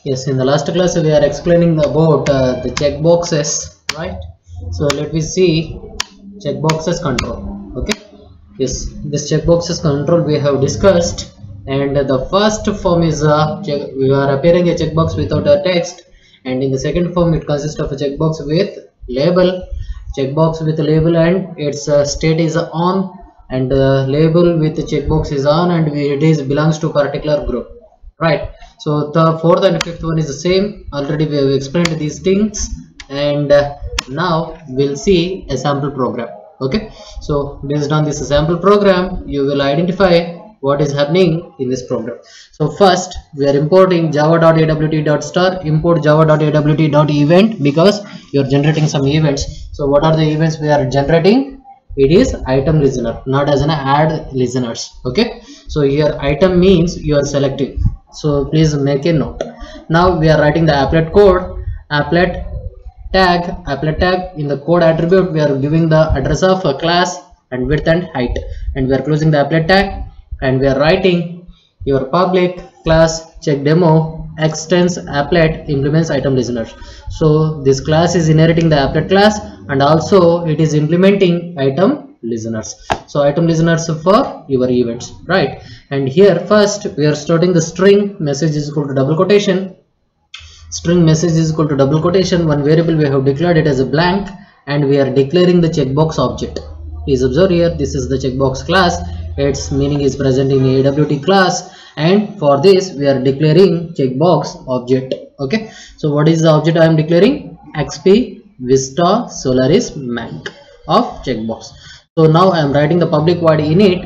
Yes, in the last class we are explaining about the checkboxes, right? So let me see checkboxes control. Okay. Yes, this checkboxes control we have discussed, and the first form is we are appearing a checkbox without a text, and in the second form it consists of a checkbox with label, checkbox with label, and its state is on, and label with checkbox is on, and it is belongs to particular group, right? So the fourth and fifth one is the same. Already we have explained these things, and now we'll see a sample program. Okay, so based on this sample program you will identify what is happening in this program. So first we are importing java.awt.star, import java.awt.event, because you are generating some events. So what are the events we are generating? It is item listener, not as an add listeners. Okay, so here item means you are selecting, so please make a note. Now we are writing the applet code, applet tag. In the code attribute we are giving the address of a class and width and height, and we are closing the applet tag, and we are writing your public class check demo extends applet implements item listener. So this class is inheriting the applet class, and also it is implementing item listeners. So item listeners for your events, right? And here first we are starting the string message is equal to double quotation. String message is equal to double quotation. One variable we have declared it as a blank, and we are declaring the checkbox object. Please observe here, this is the checkbox class. Its meaning is present in the AWT class, and for this we are declaring checkbox object. Okay, so what is the object I am declaring? XP Vista Solaris Mac of checkbox. So now I am writing the public void init.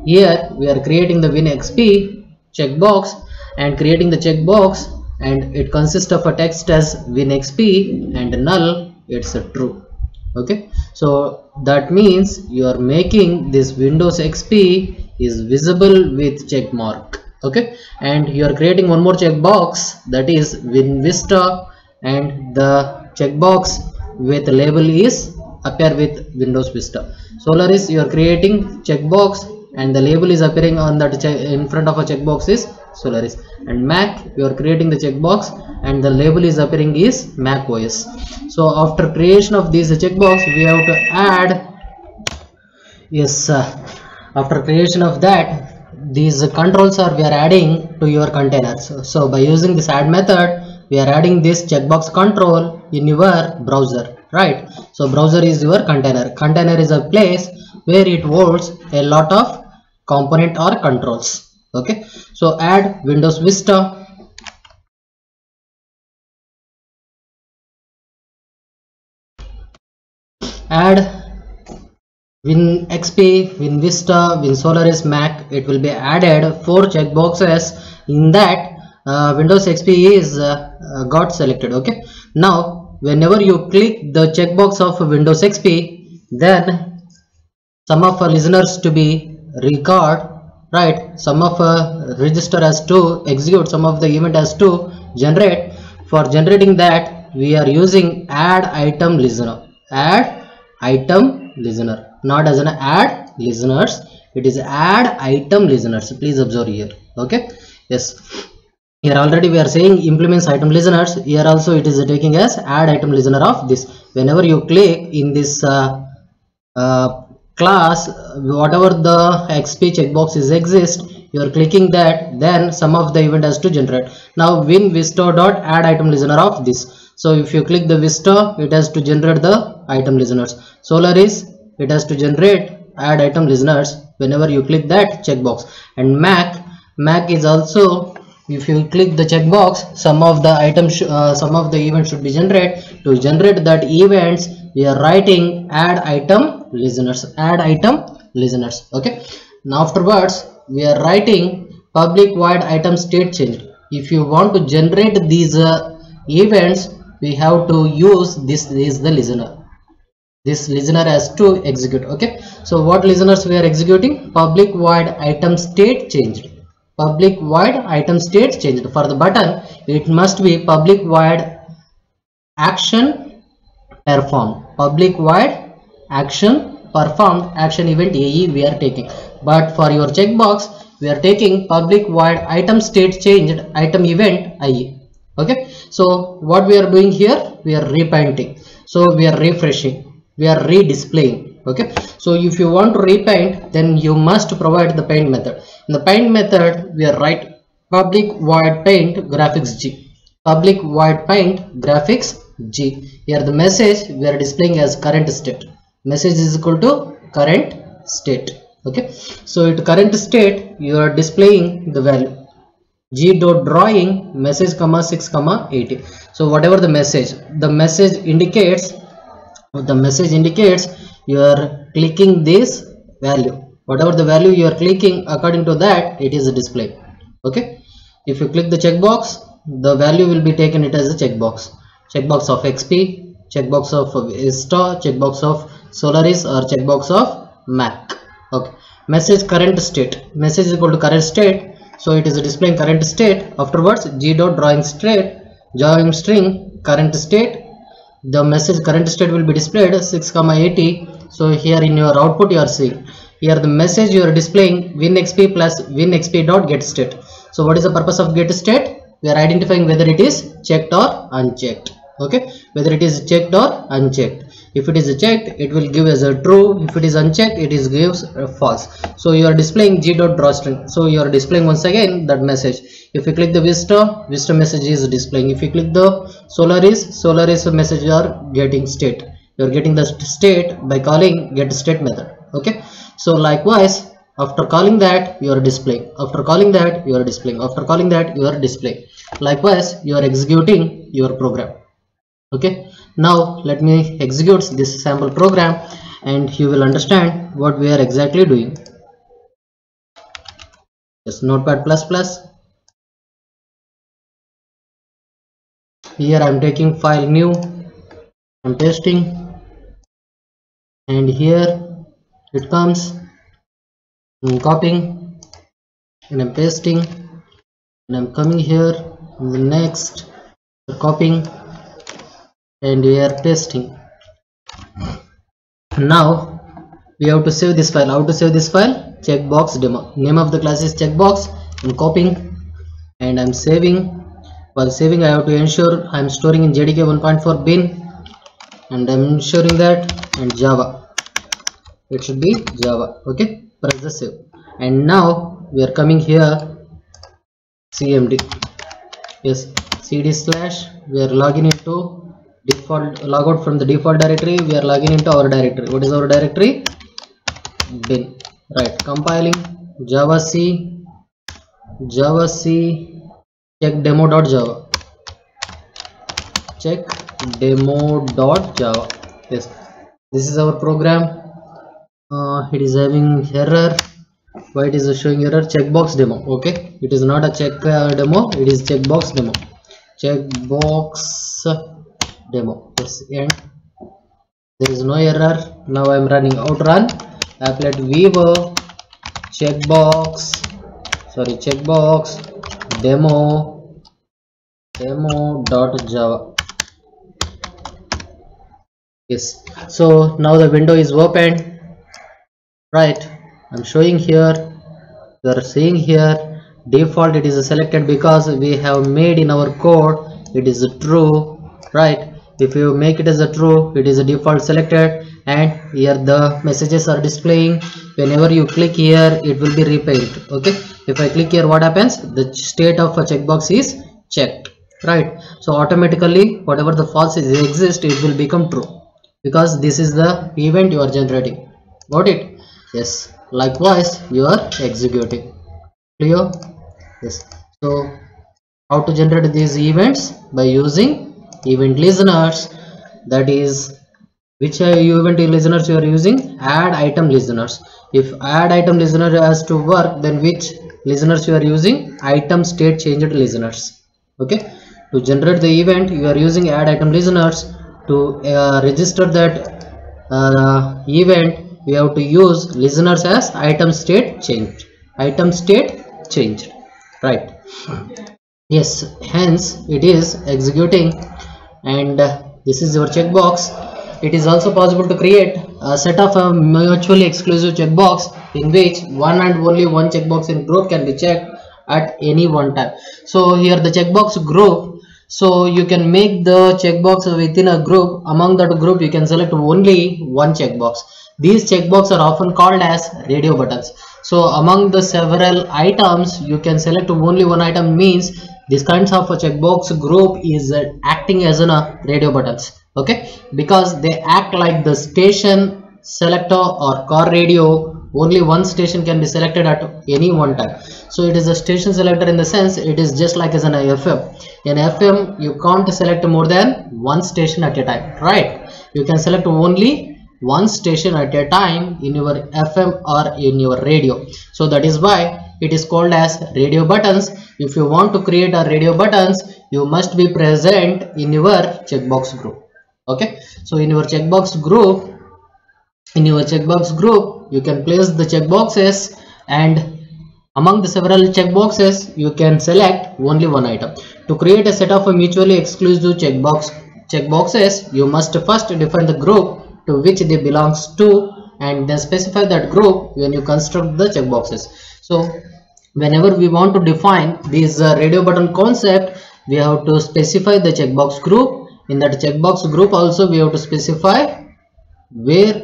Here we are creating the WinXP checkbox and creating the checkbox, and it consists of a text as WinXP and null it's a true. Okay, so that means you are making this Windows XP is visible with check mark. Okay, and you are creating one more checkbox, that is WinVista, and the checkbox with label is appear with Windows Vista. Solaris you are creating checkbox, and the label is appearing on that in front of a checkbox is Solaris, and Mac you are creating the checkbox and the label is appearing is Mac OS. So after creation of this checkbox we have to add, yes, after creation of that these controls are we are adding to your containers. So by using this add method we are adding this checkbox control in your browser, right? So browser is your container. Container is a place where it holds a lot of component or controls. Okay, so add Windows Vista, add WinXP, WinVista, WinSolaris Mac. It will be added 4 checkboxes. In that Windows XP is got selected. Okay, now whenever you click the checkbox of Windows XP, then some of our listeners to be record, right? Some of register has to execute, some of the event has to generate. For generating that we are using add item listener, add item listener, not as an add listeners, it is add item listeners. Please observe here. Okay, yes, here already we are saying implements item listeners. Here also it is taking as add item listener of this. Whenever you click in this class, whatever the XP checkbox is exist, you are clicking that, then some of the event has to generate. Now WinVista dot add item listener of this. So if you click the Vista, it has to generate the item listeners. Solaris, it has to generate add item listeners whenever you click that checkbox. And Mac is also, if you click the checkbox, some of the items some of the events should be generated. To generate that events we are writing add item listeners, add item listeners. Okay, now afterwards we are writing public void item state change. If you want to generate these events, we have to use this is the listener. This listener has to execute. Okay, so what listeners we are executing? Public void item state changed. Public void item state changed. For the button it must be public void action performed. Public void action performed, action event AE we are taking. But for your checkbox we are taking public void item state changed item event IE. Okay, so what we are doing here, we are repainting. So we are refreshing, we are redisplaying. Okay, so if you want to repaint, then you must provide the paint method. In the paint method, we are write public void paint graphics G. Public void paint graphics G. Here the message we are displaying as current state. Message is equal to current state. Okay, so at current state you are displaying the value G dot drawing message comma 6 comma 80. So whatever the message indicates you are clicking this value. Whatever the value you are clicking, according to that it is a display. Okay, if you click the checkbox, the value will be taken it as a checkbox. Checkbox of XP, checkbox of Vista, checkbox of Solaris, or checkbox of Mac. Okay, message current state. Message is equal to current state. So it is displaying current state. Afterwards, G dot drawing string current state. The message current state will be displayed 6 comma 80. So here in your output you are seeing here the message you are displaying WinXP plus WinXP dot get state. So what is the purpose of get state? We are identifying whether it is checked or unchecked. Okay, whether it is checked or unchecked. If it is checked, it will give as a true. If it is unchecked, it is gives a false. So you are displaying G dot draw string. So you are displaying once again that message. If you click the Vista message is displaying. If you click the Solaris message, you are getting state. You are getting the state by calling get state method. Okay, so likewise, after calling that you are displaying, after calling that you are displaying, after calling that you are displaying. Likewise, you are executing your program. Okay, now let me execute this sample program and you will understand what we are exactly doing. Just Notepad++. Here I am taking file new, I am pasting, and here it comes, I am copying and I am pasting, and I am coming here in the next, copying, and we are pasting. Now we have to save this file. How to save this file? Checkbox demo. Name of the class is checkbox. I'm copying and I'm saving. While saving, I have to ensure I'm storing in JDK 1.4 bin, and I'm ensuring that, and Java. It should be Java. Okay, press the save. And now we are coming here, CMD. Yes, CD/. We are logging into default, log out from the default directory. We are logging into our directory. What is our directory? Bin. Right, compiling Java C check demo.java, check demo.java. Yes, this is our program. It is having error. Why it is showing error? Checkbox demo. Okay, it is not a check demo, it is checkbox demo. Checkbox demo. Yes, and there is no error. Now I am running outrun applet weaver checkbox demo.java. Yes, so now the window is opened. Right, I'm showing here, you are seeing here default it is selected because we have made in our code it is true. Right, if you make it as a true, it is a default selected, and here the messages are displaying. Whenever you click here, it will be repaint. Okay, if I click here, what happens? The state of a checkbox is checked. Right, so automatically whatever the false exists, it will become true because this is the event you are generating. Got it? Yes, likewise you are executing. Clear? Yes, so how to generate these events? By using event listeners. That is, which event listeners you are using? Add item listeners. If add item listener has to work, then which listeners you are using? Item state changed listeners. Okay, to generate the event you are using add item listeners. To register that event, we have to use listeners as item state changed. Right, yes, hence it is executing, and this is your checkbox. It is also possible to create a set of a mutually exclusive checkbox in which one and only one checkbox in group can be checked at any one time. So here the checkbox group, So you can make the checkbox within a group. Among that group you can select only one checkbox. These checkboxes are often called as radio buttons. So among the several items you can select only one item, means this kinds of a checkbox group is acting as a radio buttons, okay, because they act like the station selector or car radio. Only one station can be selected at any one time. So it is a station selector in the sense it is just like as an FM. In FM you can't select more than one station at a time, right? You can select only one station at a time in your FM or in your radio. So that is why it is called as radio buttons. If you want to create a radio buttons, you must be present in your checkbox group, okay. So in your checkbox group, you can place the checkboxes, and among the several checkboxes you can select only one item. To create a set of mutually exclusive checkboxes, you must first define the group to which they belongs to, and then specify that group when you construct the checkboxes. So whenever we want to define this radio button concept, we have to specify the checkbox group. In that checkbox group also we have to specify where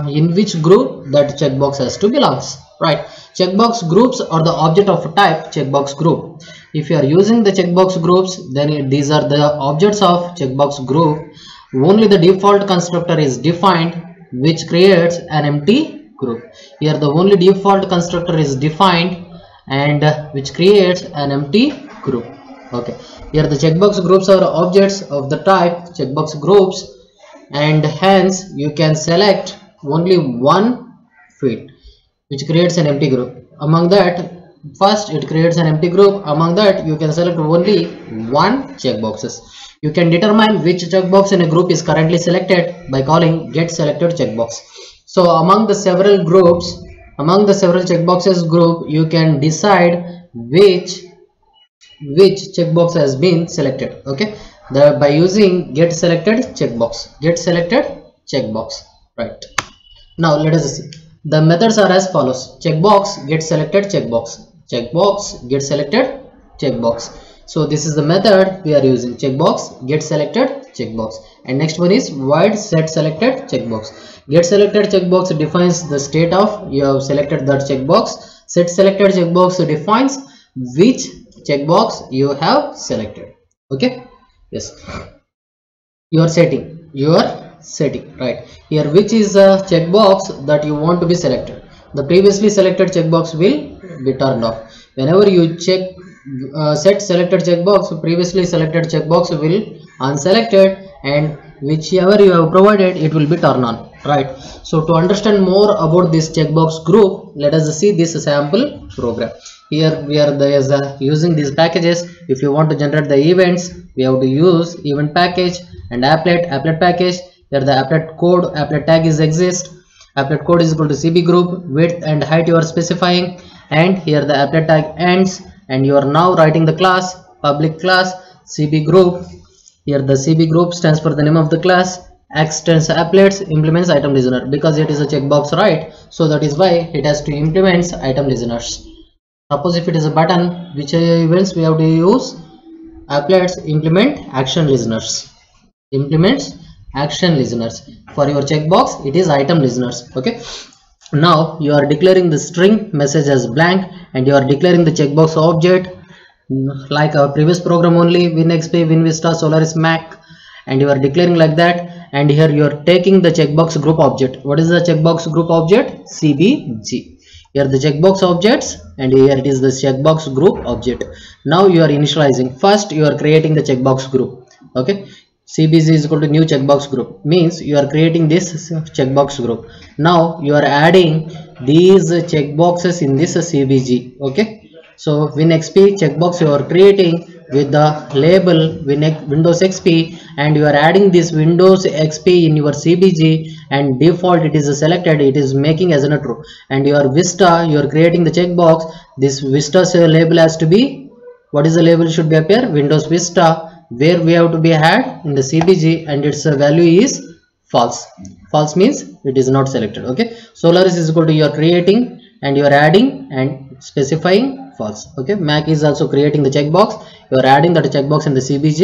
in which group that checkbox has to belongs, right? Checkbox groups are the object of type checkbox group. If you are using the checkbox groups, then these are the objects of checkbox group. Only the default constructor is defined, which creates an empty group. Here the only default constructor is defined and which creates an empty group, okay. Here the checkbox groups are objects of the type checkbox groups, and hence you can select only one field which creates an empty group. Among that, first it creates an empty group. Among that you can select only one checkboxes. You can determine which checkbox in a group is currently selected by calling get selected checkbox. So among the several groups, among the several checkboxes group, you can decide which checkbox has been selected, okay, by using get selected checkbox, right? Now let us see. The methods are as follows: checkbox get selected checkbox get selected checkbox. So this is the method we are using, checkbox get selected checkbox. And next one is void set selected checkbox. Get selected checkbox defines the state of you have selected that checkbox. Set selected checkbox defines which checkbox you have selected, okay. Yes, you are setting, right? Here which is a checkbox that you want to be selected. The previously selected checkbox will be turned off. Whenever you check set selected checkbox, previously selected checkbox will unselected, and whichever you have provided it will be turned on, right? So to understand more about this checkbox group, let us see this sample program. Here we are using these packages. If you want to generate the events, we have to use event package and applet package. Here the applet tag is exist. Applet code is equal to cb group, width and height you are specifying, and here the applet tag ends, and you are now writing the class, public class cb group. Here the cb group stands for the name of the class. Extends applets, implements item listener, because it is a checkbox, right? So that is why it has to implement item listeners. Suppose if it is a button, which events we have to use? Applets implement action listeners. Implements action listeners. For your checkbox, it is item listeners, okay. Now you are declaring the string message as blank, and you are declaring the checkbox object like our previous program only, WinXP, WinVista, Solaris, Mac, and you are declaring like that. And here you are taking the checkbox group object. What is the checkbox group object? CBG. Here the checkbox objects, and here it is the checkbox group object. Now you are initializing. First you are creating the checkbox group, okay. CBG is equal to new checkbox group, means you are creating this checkbox group. Now you are adding these checkboxes in this CBG, okay. So WinXP checkbox you are creating with the label Windows XP, and you are adding this Windows XP in your CBG, and default it is selected, it is making as a true. And your Vista you are creating the checkbox. This Vista's label has to be, what is the label should be appear? Windows Vista, where we have to be had in the CBG, and its value is false. False means it is not selected, okay. Solaris is equal to you are creating and you are adding and specifying false, okay. Mac is also creating the checkbox, you are adding that checkbox in the CBG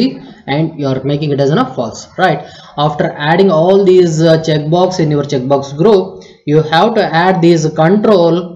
and you are making it as a false, right? After adding all these checkbox in your checkbox group, you have to add these control.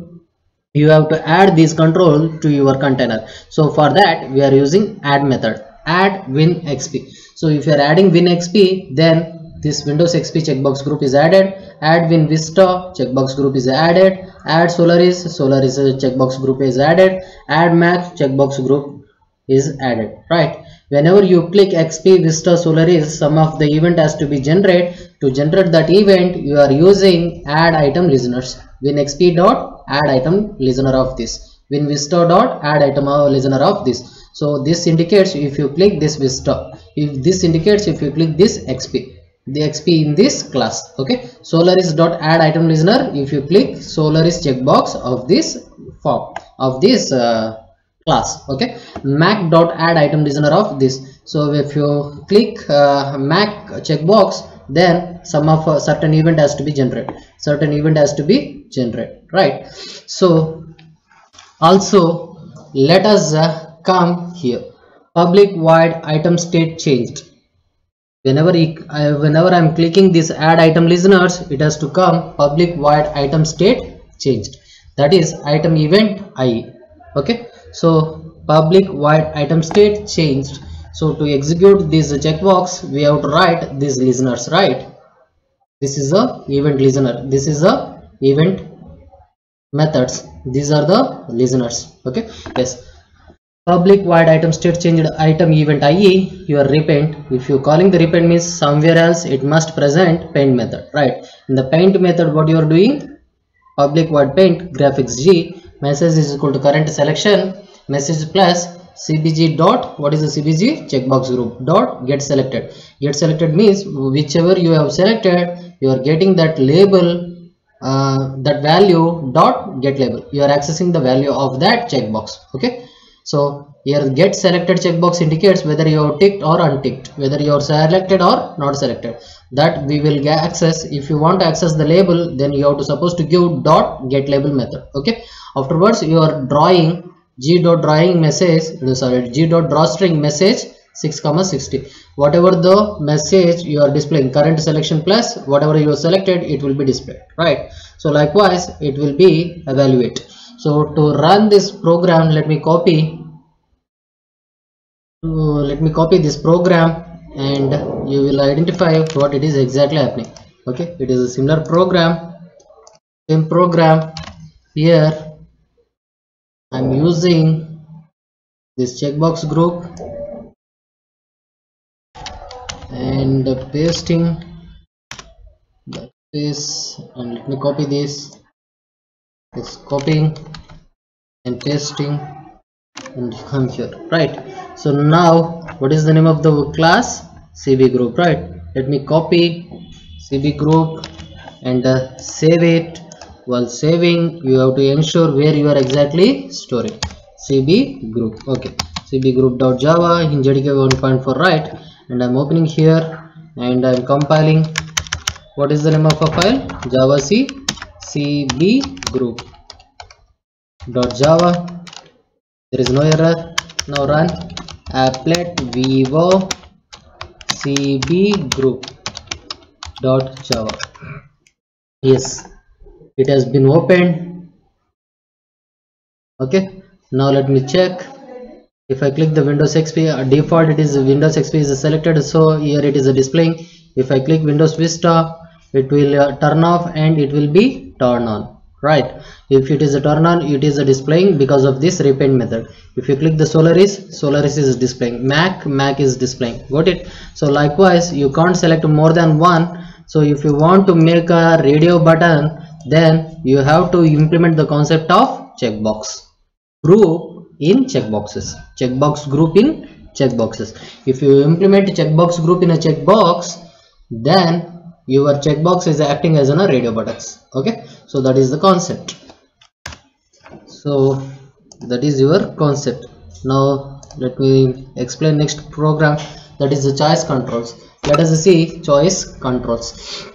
You have to add these control to your container. So for that we are using add method, add WinXP. So if you are adding WinXP, then this Windows XP checkbox group is added. Add WinVista checkbox group is added. Add Solaris checkbox group is added. Add Mac checkbox group is added, right? Whenever you click XP, Vista, Solaris, some of the event has to be generated. To generate that event, you are using add item listeners. WinXP dot add item listener of this. WinVista dot add item listener of this. So this indicates if you click this Vista. If this indicates if you click this XP. The XP in this class. Okay. Solaris dot add item listener. If you click Solaris checkbox of this form of this class. Okay. Mac dot add item listener of this. So if you click Mac checkbox, then some of certain event has to be generated. Certain event has to be generated, right? So also let us come here. Public void item state changed. Whenever I am clicking this add item listeners, it has to come public void item state changed. That is item event IE. Okay. So public void item state changed. So to execute this checkbox, we have to write these listeners, right? This is a event listener. This is a event methods. These are the listeners. Okay. Yes. Public void item state changed item event IE, your repent. If you calling the repent means somewhere else it must present paint method, right? In the paint method, what you are doing? Public void paint graphics G message is equal to current selection message plus CBG dot, what is the CBG? Checkbox group dot get selected. Get selected means whichever you have selected, you are getting that label, that value dot get label. You are accessing the value of that checkbox. Okay. So here get selected checkbox indicates whether you have ticked or unticked, whether you are selected or not selected. That we will get access. If you want to access the label, then you have to supposed to give dot get label method. Okay. Afterwards you are drawing G dot drawing message, sorry, G dot drawstring message 6,60. Whatever the message you are displaying, current selection plus whatever you have selected, it will be displayed, right? So likewise it will be evaluate. So to run this program, let me copy this program and you will identify what it is exactly happening. Okay, it is a similar program, same program. Here I am using this checkbox group and pasting this, and let me copy this. It's copying and pasting and come here, right? So now what is the name of the class? CB group, right? Let me copy CB group and save it. While saving, you have to ensure where you are exactly storing CB group. Okay, CB group.java in JDK 1.4, right? And I'm opening here and I'm compiling. What is the name of a file? Java C CB group .java. There is no error. Now run applet vivo cb group .java. Yes, it has been opened. Okay, now let me check. If I click the Windows XP, default it is Windows XP is selected, so here it is displaying. If I click Windows Vista, it will turn off and it will be turn on, right? If it is a turn on, it is displaying because of this repaint method. If you click the Solaris, Solaris is displaying. Mac is displaying. Got it? So likewise, you can't select more than one. So if you want to make a radio button, then you have to implement the concept of checkbox group in checkboxes. Checkbox group in checkboxes. If you implement checkbox group in a checkbox, then your checkbox is acting as a radio buttons. Okay, so that is the concept. So that is your concept. Now let me explain next program, that is the choice controls. Let us see choice controls.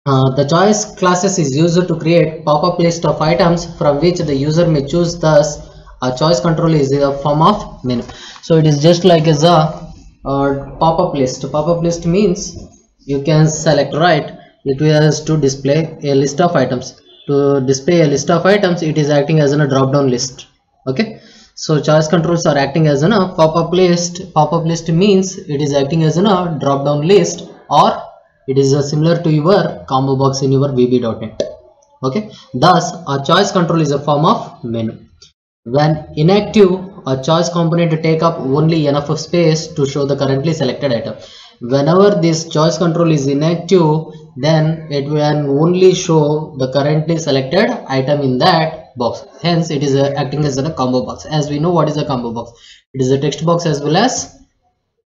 The choice classes is used to create pop-up list of items from which the user may choose. Thus a choice control is a form of menu. So it is just like as a pop-up list. Pop-up list means you can select, right? It has to display a list of items. To display a list of items, it is acting as a drop-down list. Okay, so choice controls are acting as a pop-up list. Pop-up list means it is acting as a drop-down list, or it is similar to your combo box in your VB.NET. Okay, thus a choice control is a form of menu. When inactive, a choice component take up only enough of space to show the currently selected item. Whenever this choice control is inactive, then it can only show the currently selected item in that box. Hence it is acting as a combo box. As we know, what is a combo box? It is a text box as well as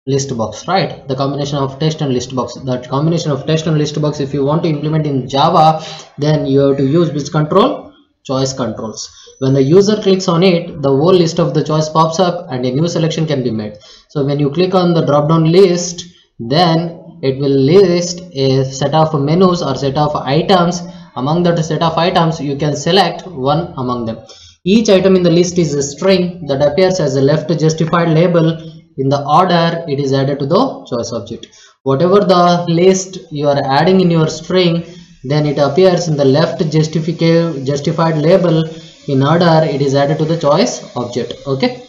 list box, right? The combination of text and list box. That combination of text and list box, if you want to implement in Java, then you have to use which control? Choice controls. When the user clicks on it, the whole list of the choice pops up and a new selection can be made. So when you click on the drop down list, then it will list a set of menus or set of items. Among that set of items, you can select one among them. Each item in the list is a string that appears as a left justified label. In the order it is added to the choice object. Whatever the list you are adding in your string, then it appears in the left justified label. In order it is added to the choice object. Okay,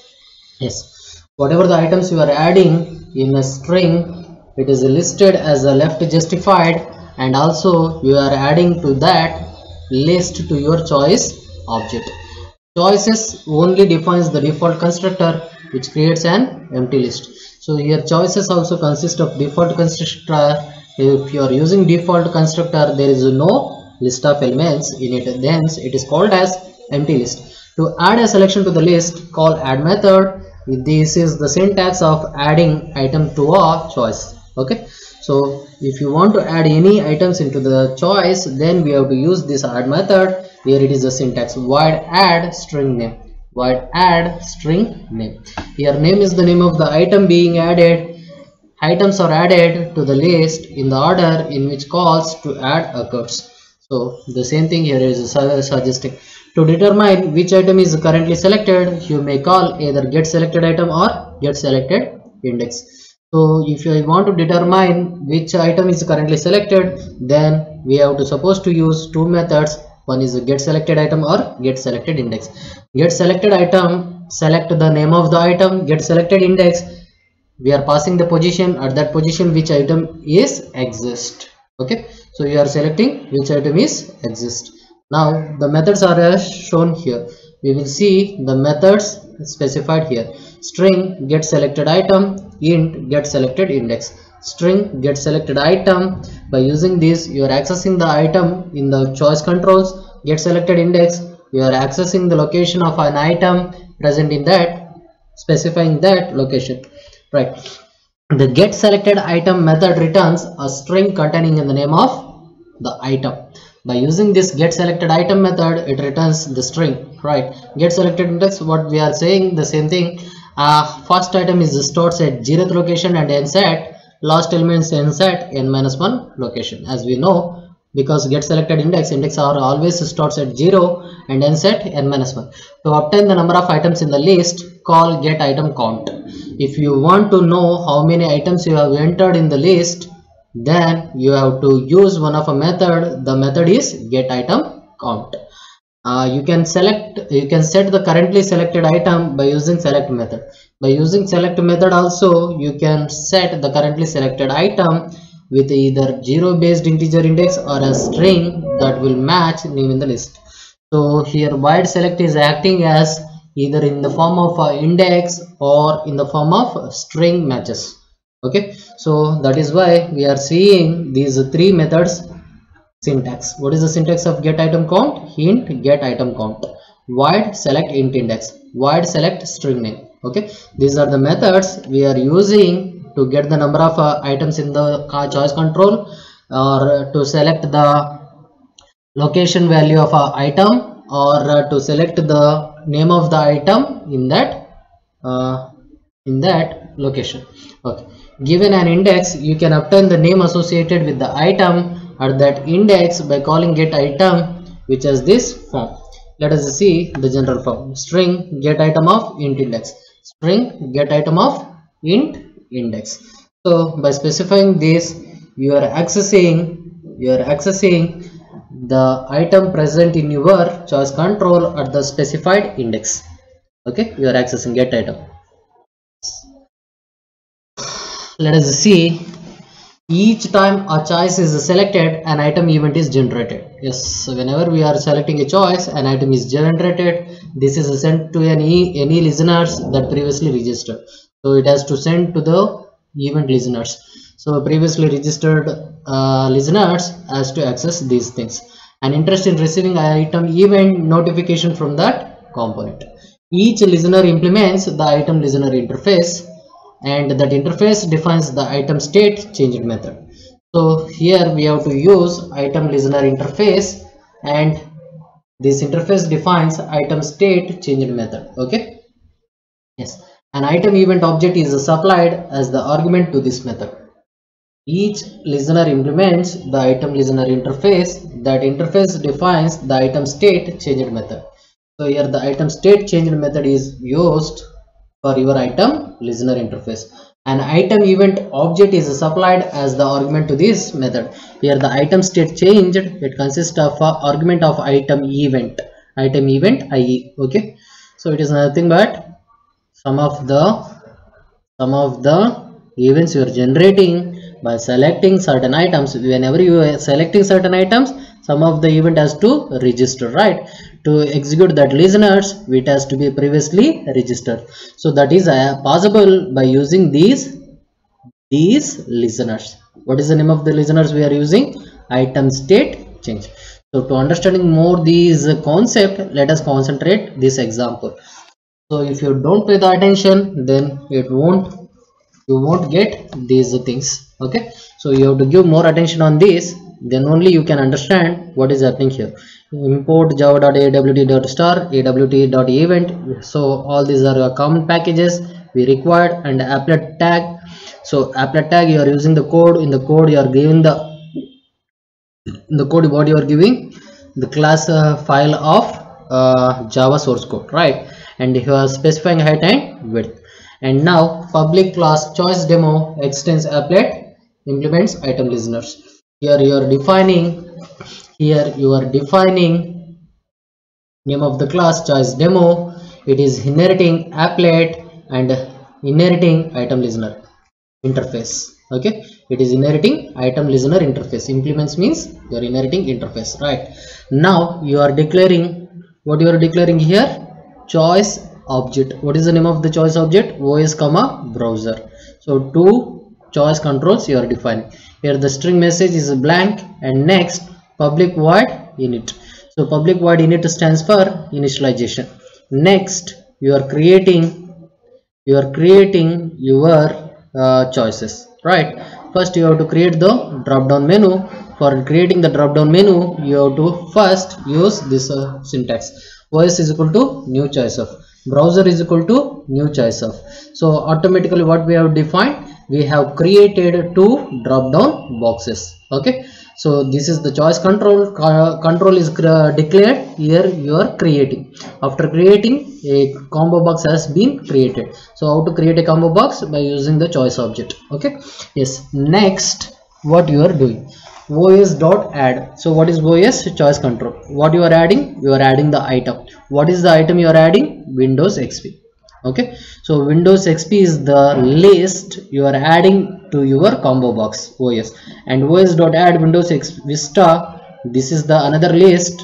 yes, whatever the items you are adding in a string, it is listed as a left justified, and also you are adding to that list to your choice object. Choices only defines the default constructor, which creates an empty list. So here choices also consist of default constructor. If you are using default constructor, there is no list of elements in it, thence it is called as empty list. To add a selection to the list, call add method. This is the syntax of adding item to a choice. Okay, so if you want to add any items into the choice, then we have to use this add method. Here it is the syntax void add string name. Void add string name. Here name is the name of the item being added. Items are added to the list in the order in which calls to add occurs. So the same thing here is suggesting. To determine which item is currently selected, you may call either get selected item or get selected index. So if you want to determine which item is currently selected, then we have to supposed to use two methods. One is get selected item or get selected index. Get selected item, select the name of the item. Get selected index, we are passing the position, at that position which item is exist. Okay, so you are selecting which item is exist. Now the methods are as shown here. We will see the methods specified here. String get selected item, int get selected index. String get selected item. By using this, you are accessing the item in the choice controls. Get selected index, you are accessing the location of an item present in that, specifying that location, right? The get selected item method returns a string containing the name of the item. By using this get selected item method, it returns the string, right? Get selected index, what we are saying, the same thing. First item is stored at 0th location and ends at last elements ends at n-1 location. As we know, because get selected index are always stored at 0 and ends at n-1. To obtain the number of items in the list, call get item count. If you want to know how many items you have entered in the list, then you have to use one of a method. The method is get item count. You can set the currently selected item by using select method. By using select method also, you can set the currently selected item with either 0 based integer index or a string that will match name in the list. So here void select is acting as either in the form of index or in the form of string matches. Okay, so that is why we are seeing these three methods syntax. What is the syntax of get item count? Int get item count, void select int index, void select string name. Okay, these are the methods we are using to get the number of items in the choice control, or to select the location value of a item, or to select the name of the item in that location. Okay, given an index, you can obtain the name associated with the item at that index by calling get item, which has this form. let us see the general form. String get item of int index. String get item of int index. So by specifying this, you are accessing the item present in your choice control at the specified index. Okay, you are accessing get item. Let us see. Each time a choice is selected, an item event is generated. Yes, so whenever we are selecting a choice, an item is generated. This is sent to any listeners that previously registered. So it has to send to the event listeners. So previously registered listeners has to access these things. An interest in receiving item event notification from that component. Each listener implements the item listener interface, and that interface defines the item state changed method. So here we have to use item listener interface, and this interface defines item state changed method. Okay, yes, an item event object is supplied as the argument to this method. Each listener implements the item listener interface. That interface defines the item state changed method. So here the item state changed method is used for your item listener interface. An item event object is supplied as the argument to this method. Here the item state changed, it consists of a argument of item event IE. Okay, so it is nothing but some of the events you are generating by selecting certain items. Whenever you are selecting certain items, some of the event has to register, right? To execute that listeners, it has to be previously registered. So that is possible by using these listeners. What is the name of the listeners we are using? Item state change. So to understanding more these concept, let us concentrate this example. So if you don't pay the attention, then you won't get these things. Okay, so you have to give more attention on this, then only you can understand what is happening here. Import java.awt.star awt.event. So all these are common packages we required, and applet tag. So applet tag, you are using the code. In the code you are giving what you are giving the class file of Java source code, right? And you are specifying height and width. And now public class choice demo extends applet implements item listeners. Here you are defining name of the class choice demo. It is inheriting applet and inheriting item listener interface. Okay, it is inheriting item listener interface. Implements means you are inheriting interface, right? Now you are declaring what you are declaring here, choice object. What is the name of the choice object? OS comma browser. So two choice controls you are defining. Here the string message is blank, and next public void init. So public void init stands for initialization. Next you are creating your choices, right? First you have to create the drop down menu. For creating the drop down menu, you have to first use this syntax. OS is equal to new choice of, browser is equal to new choice of. So automatically what we have defined, we have created two drop down boxes. Okay, so this is the choice control. Control is declared. Here you are creating. After creating, a combo box has been created. So how to create a combo box? By using the choice object. Okay, yes. Next, what you are doing, os.add. So what is os? Choice control. What you are adding? You are adding the item. What is the item you are adding? Windows XP. Okay, so Windows XP is the list you are adding to your combo box OS, and os.add Windows XP Vista. This is the another list.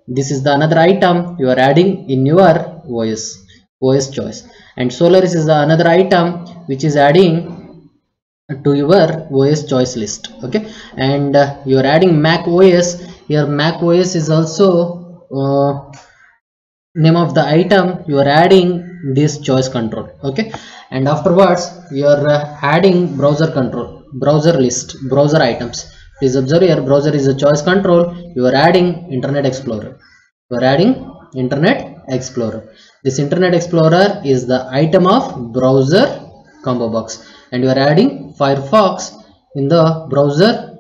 This is the another item you are adding in your OS choice, and Solaris is the another item which is adding to your OS choice list. Okay, and you are adding Mac OS. Here Mac OS is also name of the item you are adding this choice control. Okay, and afterwards you are adding browser control, browser list, browser items. Please observe here, browser is a choice control. You are adding Internet Explorer. You are adding Internet Explorer. This Internet Explorer is the item of browser combo box, and you are adding Firefox in the browser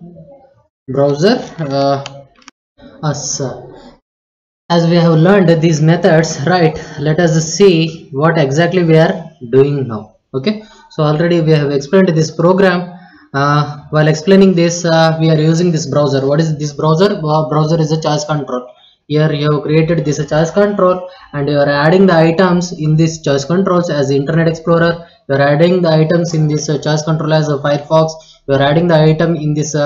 as we have learned these methods, right, let us see what exactly we are doing now. Okay, so already we have explained this program. While explaining this, we are using this browser. What is this browser? Browser is a choice control. Here you have created this choice control, and you are adding the items in this choice controls as Internet Explorer. You are adding the items in this choice control as Firefox. You are adding the item in this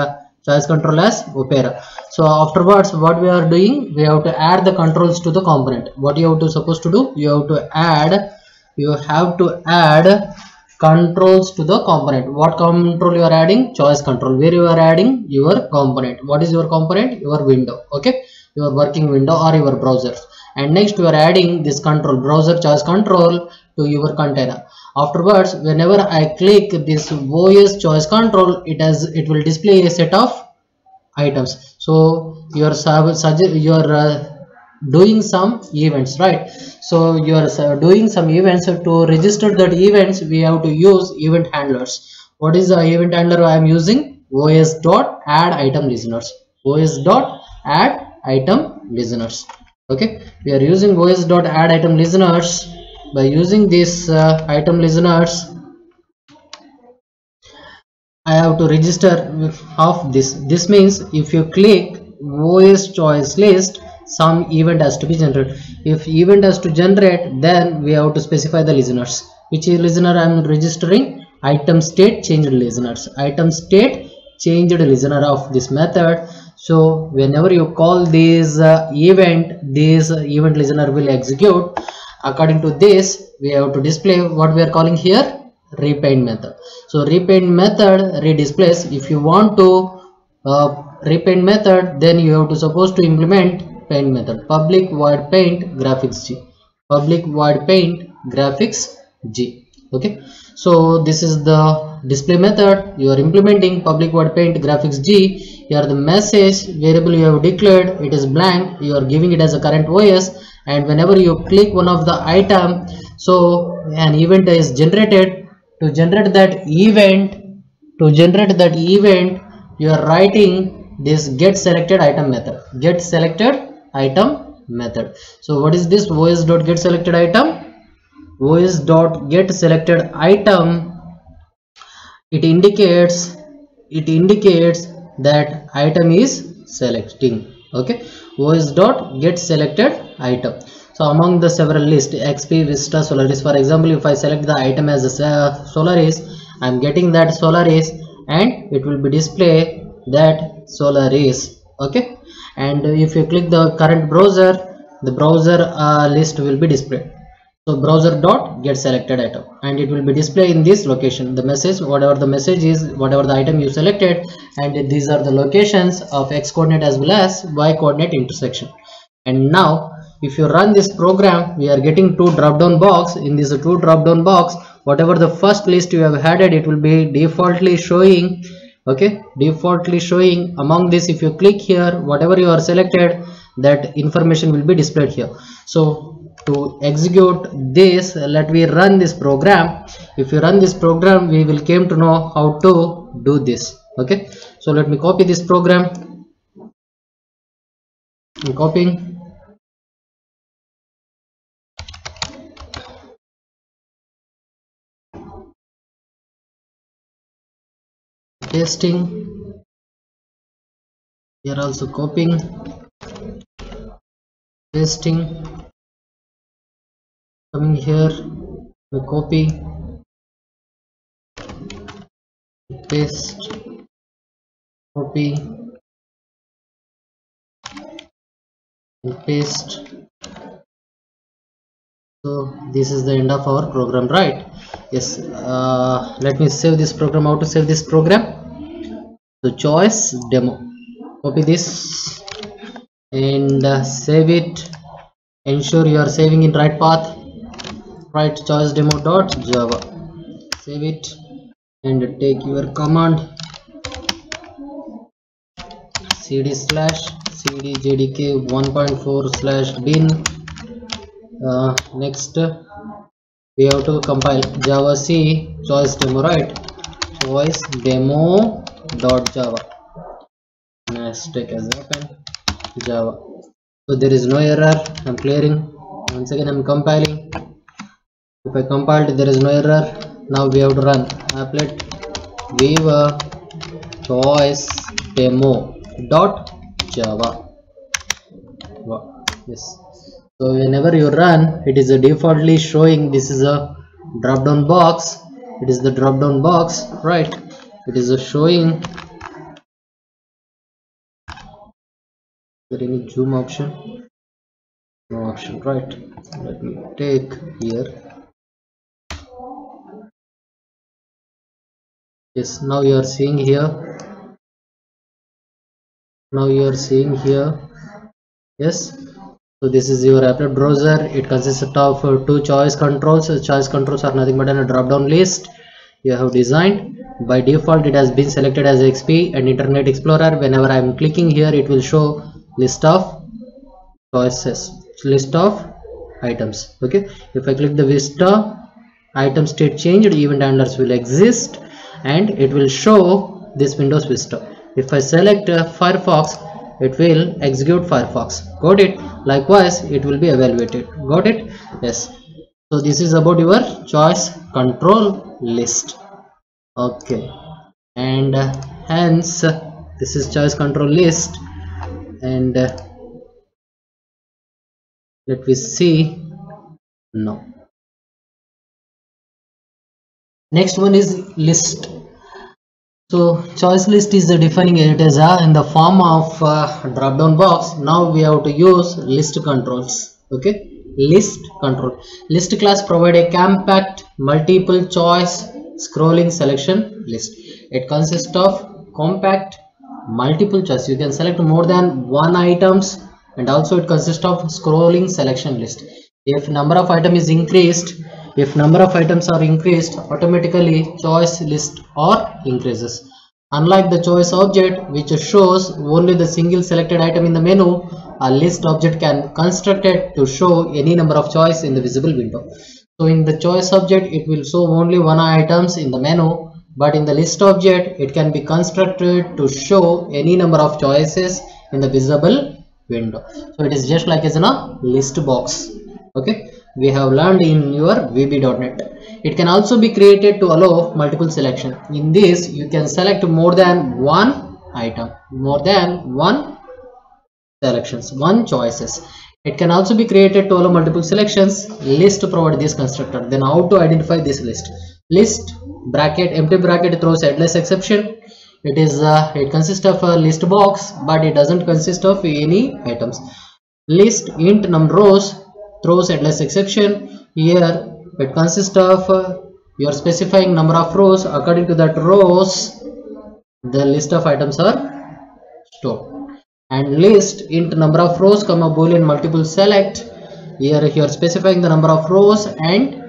choice control as Opera. So afterwards, what we are doing, we have to add the controls to the component. What you have to supposed to do, you have to add controls to the component. What control you are adding? Choice control, where you are adding your component. What is your component? Your window. Okay, your working window or your browser. And next you are adding this control, browser choice control, to your container. Afterwards, whenever I click this OS choice control, it will display a set of items. So you are doing some events, right? So you are doing some events. To register that events, we have to use event handlers. What is the event handler I am using? os.add item listeners. os.add item listeners. Okay, we are using os.add item listeners. By using this item listeners, I have to register of this. This means if you click OS choice list, some event has to be generated. If event has to generate, then we have to specify the listeners. Which listener I am registering? Item state changed listeners. Item state changed listener of this method. So whenever you call this event listener will execute. According to this, we have to display what we are calling here repaint method. So repaint method redisplays. If you want to repaint method, then you have to supposed to implement paint method, public void paint graphics g, public void paint graphics g. Okay, so this is the display method. You are implementing public void paint graphics g. Here the message variable you have declared, it is blank. You are giving it as a current OS, and whenever you click one of the item, so an event is generated. To generate that event, you are writing this get selected item method. Get selected item method. So what is this os.get selected item? os.get selected item, it indicates that item is selecting. Okay, os.get selected item. So among the several list XP, Vista, Solaris, for example, if I select the item as a Solaris, I am getting that Solaris, and it will be display that Solaris. Okay, and if you click the current browser, the browser list will be displayed. So browser dot get selected item, and it will be displayed in this location. The message, whatever the message is, whatever the item you selected, and these are the locations of X coordinate as well as Y coordinate intersection. And now if you run this program, we are getting two drop down box. In this two drop down box, whatever the first list you have added, it will be defaultly showing. Okay, defaultly showing. Among this, if you click here, whatever you are selected, that information will be displayed here. So to execute this, let me run this program. If you run this program, we will came to know how to do this. Okay, so let me copy this program. I'm copying. Pasting. Here also copying, pasting, coming here, we copy, paste, copy, and paste. So this is the end of our program, right? Yes. Let me save this program. How to save this program? So choice demo, copy this and save it. Ensure you are saving in right path. Write choice demo.java, save it, and take your command cd/cdjdk 1.4/bin. Next we have to compile java c choice demo, right? Choice demo.java, mistake has happened, java. So there is no error. I'm clearing. Once again I'm compiling. If I compiled, there is no error. Now we have to run applet viewer choice demo dot java. Wow. Yes. So whenever you run, it is a defaultly showing this is a drop down box. It is the drop down box, right? It is a showing. Is there any zoom option? No option, right? Let me take here. Yes, now you are seeing here. Now you are seeing here. Yes. So this is your applet browser. It consists of two choice controls. Choice controls are nothing but a drop down list you have designed. By default it has been selected as XP and Internet Explorer. Whenever I am clicking here, it will show list of choices, list of items. Okay, if I click the Vista, item state changed, event handlers will exist, and it will show this Windows Vista. If I select Firefox, it will execute Firefox. Got it? Likewise, it will be evaluated. Got it? Yes. So this is about your choice control list. Okay, and hence this is choice control list, and let me see now. Next one is list. So choice list is defining it as in the form of drop down box. Now we have to use list controls. Okay, list control. List class provide a compact multiple choice scrolling selection list. It consists of compact multiple choice. You can select more than one items, and also it consists of scrolling selection list. If number of items is increased, if number of items are increased, automatically choice list or increases. Unlike the choice object, which shows only the single selected item in the menu, a list object can constructed to show any number of choice in the visible window. So in the choice object, it will show only one items in the menu, but in the list object, it can be constructed to show any number of choices in the visible window. So it is just like as a list box. Okay, we have learned in your VB.NET. It can also be created to allow multiple selection. In this, you can select more than one item, more than one selections, one choices. It can also be created to allow multiple selections. List provide this constructor. Then how to identify this list? List bracket, empty bracket throws headless exception. It is it consists of a list box, but it doesn't consist of any items. List int num rows throws headless exception. Here it consists of you are specifying number of rows. According to that rows, the list of items are stored. And list int number of rows comma boolean multiple select. Here you are specifying the number of rows and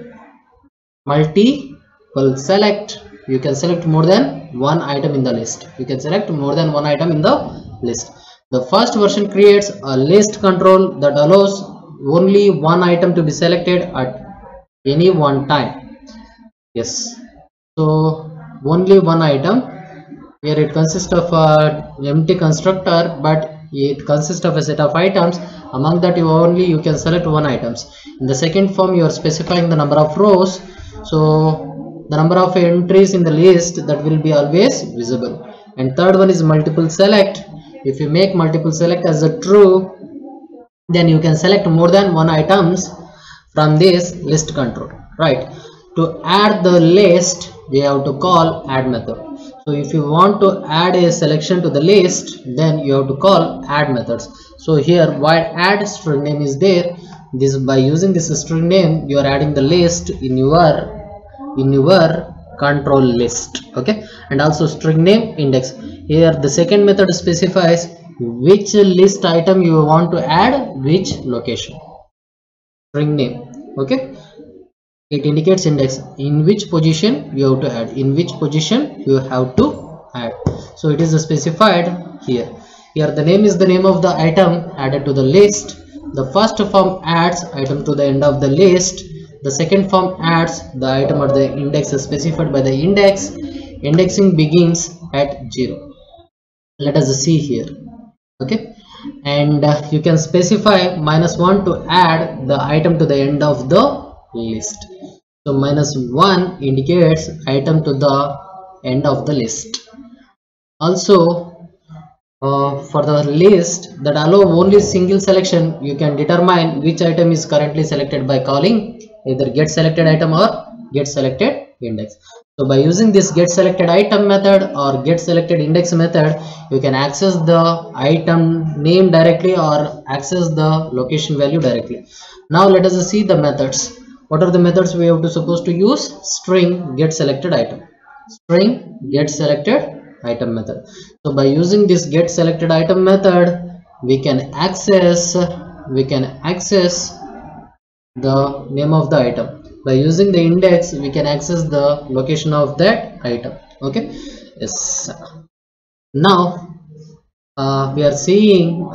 multiple select. You can select more than one item in the list. You can select more than one item in the list. The first version creates a list control that allows only one item to be selected at any one time. Yes, so only one item. Here it consists of an empty constructor, but it consists of a set of items. Among that, you can select one items. In the second form, you are specifying the number of rows. So the number of entries in the list that will be always visible. And third one is multiple select. If you make multiple select as a true, then you can select more than one items from this list control. Right. To add the list, we have to call add method. So if you want to add a selection to the list, then you have to call add methods. So here while add string name is there, this by using this string name you are adding the list in your control list. Okay, and also string name index. Here the second method specifies which list item you want to add which location. String name. Okay, it indicates index, in which position you have to add, in which position you have to add. So it is specified here. Here the name is the name of the item added to the list. The first form adds item to the end of the list. The second form adds the item at the index specified by the index. Indexing begins at 0. Let us see here. Okay, and you can specify -1 to add the item to the end of the list. So -1 indicates item to the end of the list. Also for the list that allow only single selection, you can determine which item is currently selected by calling either get selected item or get selected index. So by using this get selected item method or get selected index method, you can access the item name directly or access the location value directly. Now let us see the methods. What are the methods we have to supposed to use? String get selected item, string get selected item method. So by using this get selected item method, we can access the name of the item. By using the index, we can access the location of that item. Okay, yes. Now we are seeing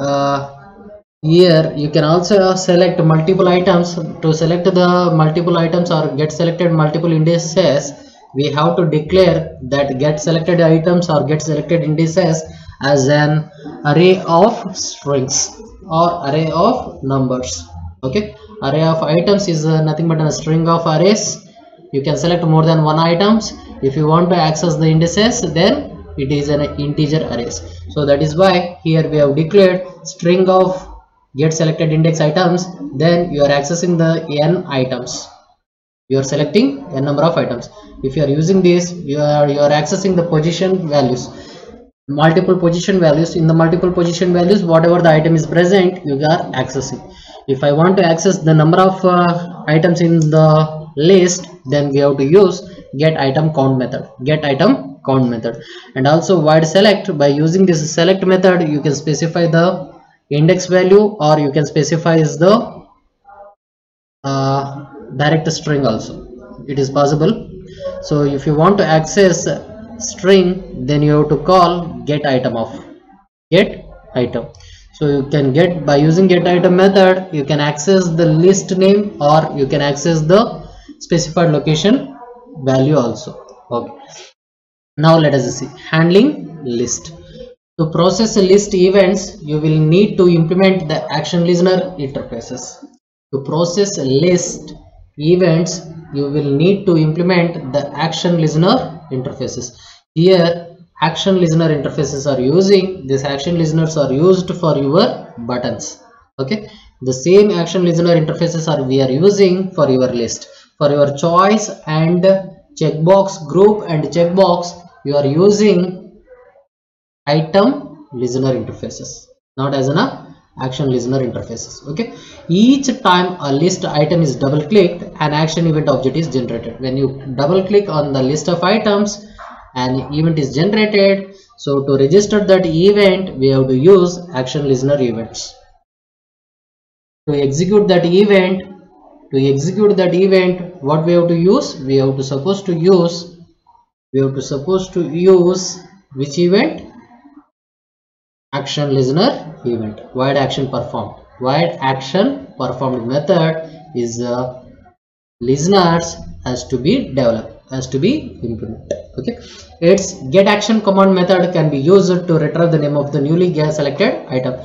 here you can also select multiple items. To select the multiple items or get selected multiple indices, we have to declare that get selected items or get selected indices as an array of strings or array of numbers. Okay, array of items is nothing but a string of arrays. You can select more than one items. If you want to access the indices, then it is an integer arrays. So that is why here we have declared string of get selected index items. Then you are accessing the n items. You are selecting n number of items. If you are using this, you are accessing the position values, multiple position values. In the multiple position values, whatever the item is present, you are accessing. If I want to access the number of items in the list, then we have to use get item count method, and also void select. By using this select method, you can specify the index value or you can specify the direct string also. It is possible. So if you want to access string, then you have to call get item of get item. So you can get, by using get item method, you can access the list name or you can access the specified location value also. Okay, now let us see handling list. To process list events, you will need to implement the action listener interfaces. To process list events, you will need to implement the action listener interfaces. Here action listener interfaces are using, these action listeners are used for your buttons. Okay, the same action listener interfaces we are using for your list. For your choice and checkbox, group and checkbox, you are using item listener interfaces, not as an action listener interfaces. Okay, each time a list item is double clicked, an action event object is generated. When you double click on the list of items, an event is generated. So to register that event, we have to use action listener events. To execute that event, what we have to use? We have to supposed to use which event? Action listener event. Void action performed. Void action performed method is listeners has to be developed, has to be implemented. Okay, its get action command method can be used to retrieve the name of the newly selected item.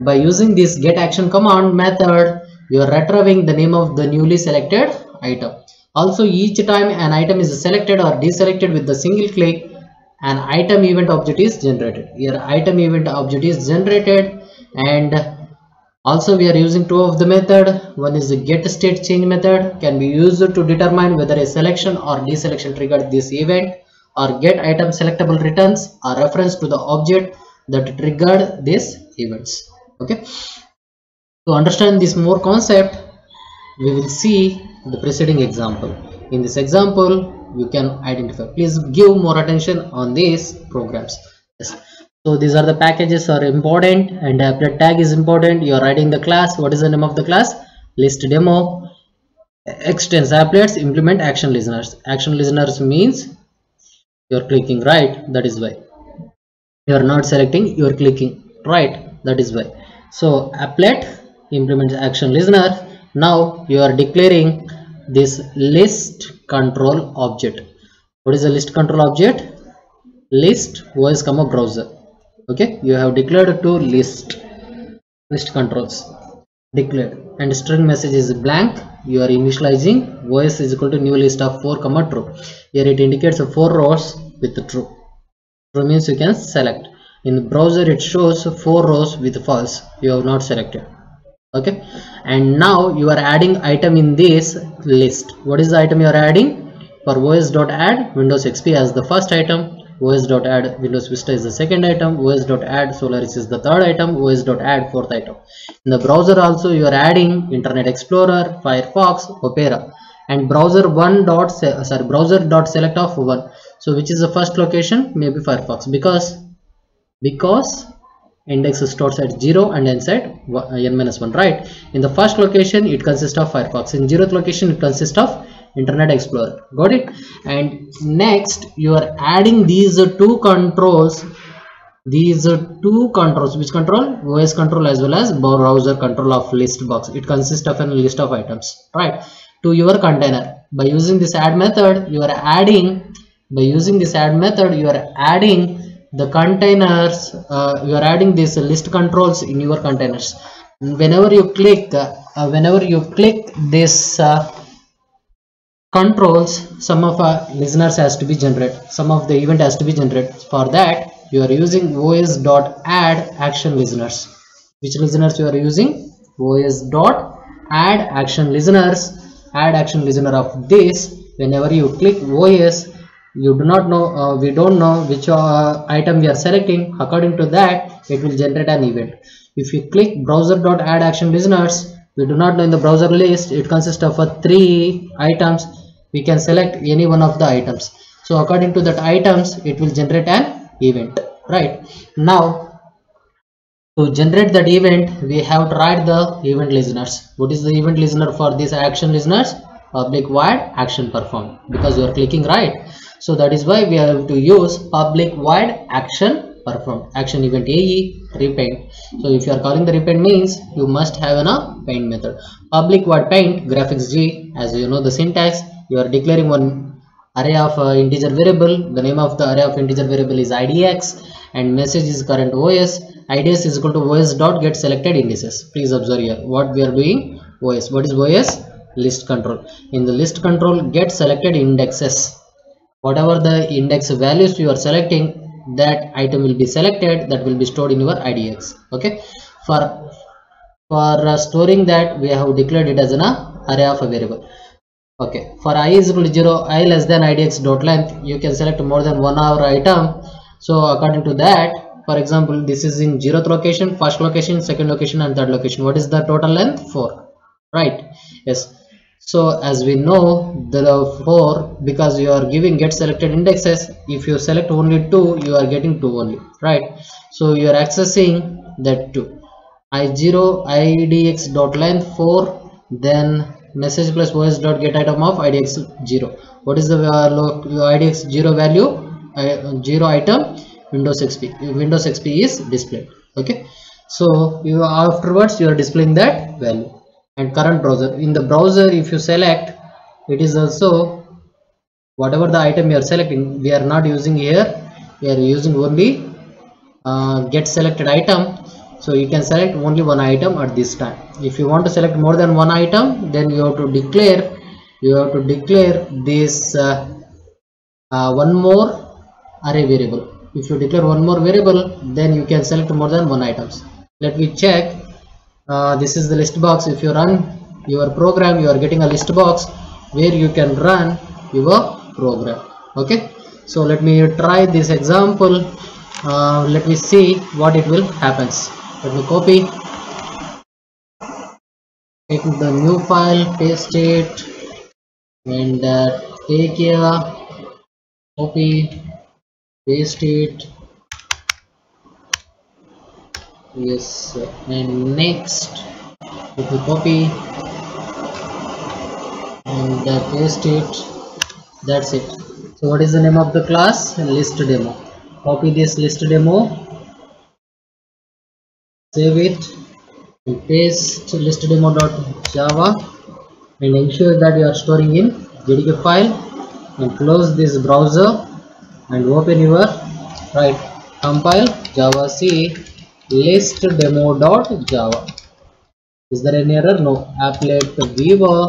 By using this get action command method, you are retrieving the name of the newly selected item. Also, each time an item is selected or deselected with the single click, an item event object is generated. Here item event object is generated, and also we are using two of the method. One is the get state change method, can be used to determine whether a selection or deselection triggered this event, or get item selectable returns a reference to the object that triggered these events. Okay, to understand this more concept, we will see the preceding example. In this example, you can identify. Please give more attention on these programs. Yes. So these are the packages are important, and applet tag is important. You are writing the class. What is the name of the class? List demo. Extends applets, implement action listeners. Action listeners means you are clicking, right? That is why. You are not selecting, you are clicking, right? That is why. So applet implements action listener. Now you are declaring this list control object. What is the list control object? List OS, browser. Okay, you have declared to list. list controls declared, and string message is blank. You are initializing OS is equal to new list of 4 comma true. Here it indicates 4 rows with true. True means you can select. In the browser it shows 4 rows with false, you have not selected. Okay, and now you are adding item in this list. What is the item you are adding? For os.add Windows XP as the first item, os.add Windows Vista is the second item, os.add Solaris is the third item, os.add fourth item. In the browser also you are adding Internet Explorer, Firefox, Opera, and browser.select of 1. So which is the first location? Maybe Firefox, because index stores at 0 and ends at n-1, right? In the first location it consists of Firefox, in 0th location it consists of Internet Explorer. Got it? And next you are adding these two controls. Which control? OS control as well as browser control of list box. It consists of a list of items, right, to your container. By using this add method you are adding the containers, you are adding these list controls in your containers. Whenever you click this controls, some of our listeners has to be generated, some of the event has to be generated. For that you are using os.add action listeners. Which listeners you are using? os.add action listeners. Add action listener of this. Whenever you click OS, you do not know, we don't know which item we are selecting. According to that it will generate an event. If you click browser.add action listeners, we do not know in the browser list it consists of 3 items. We can select any one of the items. So according to that items it will generate an event, right? Now to generate that event we have to write the event listeners. What is the event listener for these action listeners? Public void action performed, because you are clicking, right? So that is why we have to use public void action performed. Action event AE repaint. So if you are calling the repaint means you must have a paint method. Public void paint graphics G, as you know the syntax. You are declaring one array of integer variable. The name of the array of integer variable is idx, and message is current OS. IDS is equal to OS dot get selected indices. Please observe here what we are doing. OS. What is OS? List control. In the list control, get selected indexes. Whatever the index values you are selecting, that item will be selected, that will be stored in your IDX. Okay. For storing that, we have declared it as an array of a variable. Okay. For I is equal to 0, I less than IDX dot length, you can select more than one hour item. So according to that, for example, this is in 0th location, first location, second location, and third location. What is the total length? 4. Right? Yes. So as we know, the 4, because you are giving get selected indexes, if you select only 2, you are getting 2 only, right? So you are accessing that 2. I0 idx dot length 4, then message plus os dot get item of idx 0. What is the idx 0 value? 0 item Windows XP. Windows XP is displayed. Okay. So you afterwards you are displaying that value. And current browser, in the browser if you select, it is also whatever the item you are selecting, we are not using here, we are using only get selected item. So you can select only one item at this time. If you want to select more than one item, then you have to declare this one more array variable. If you declare one more variable, then you can select more than one items. Let me check. This is the list box. If you run your program, you are getting a list box where you can run your program. Okay, so let me try this example. Let me see what it will happens. Let me copy, take the new file, paste it, and take here, copy, paste it. Yes, and next if you copy and paste it, that's it. So what is the name of the class? List demo. Copy this list demo, save it, and paste list demo.java, and ensure that you are storing in JDK file, and close this browser and open your compile javac list demo.java. Is there any error? No. Applet viewer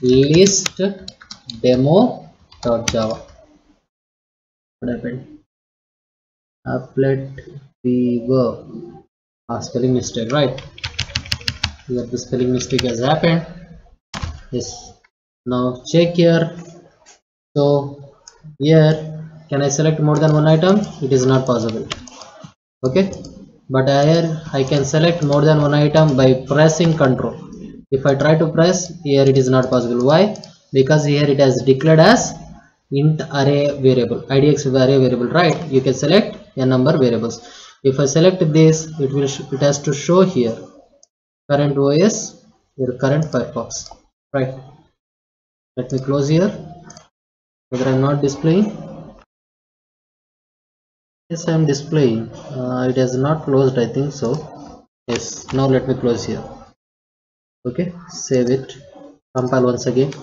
list demo.java. What happened? Applet viewer. Spelling mistake, right? Here the spelling mistake has happened. Yes. Now check here. So here, can I select more than one item? It is not possible. Okay, but here I can select more than one item by pressing Control. If I try to press here, it is not possible. Why? Because here it has declared as int array variable, IDX array variable, right? You can select a number variables. If I select this, it has to show here current OS, your current Firefox, right? Let me close here, whether I'm not displaying. Yes, I am displaying. It has not closed, I think so. Yes, now let me close here. Okay, save it, compile once again.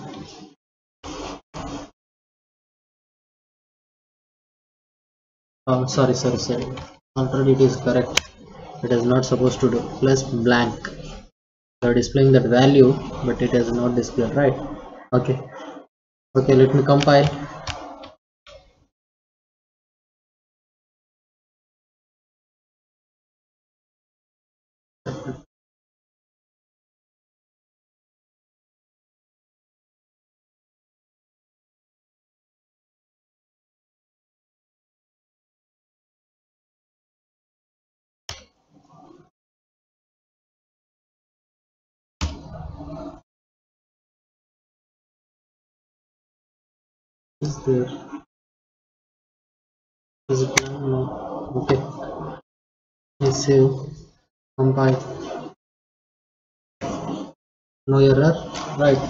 Sorry. Already it is correct. It is not supposed to do plus blank. You are displaying that value, but it has not displayed, right? Okay, let me compile. Is there? Is it done? No. Okay. Let's save, compile. No error, right?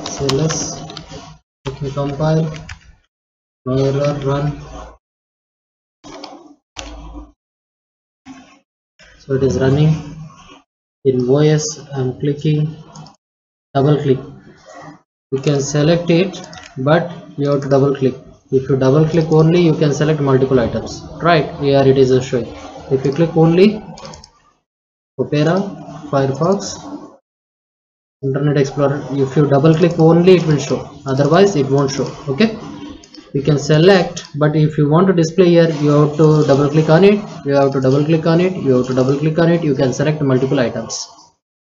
So let me compile. No error, run. So it is running. In OS, I'm clicking, double click. You can select it, but you have to double click. If you double click only, you can select multiple items, right? Here it is showing. If you click only Opera, Firefox, Internet Explorer, if you double click only, it will show, otherwise it won't show. Okay, you can select, but if you want to display here, you have to double click on it, you have to double click on it, you have to double click on it. You can select multiple items.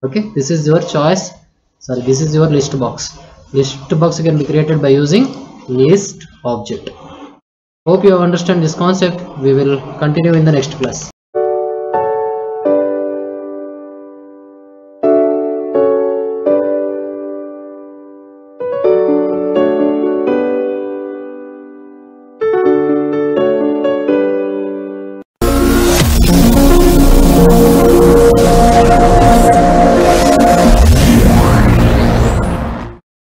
Okay, this is your choice. Sorry, this is your list box. List box can be created by using list object. Hope you understand this concept. We will continue in the next class.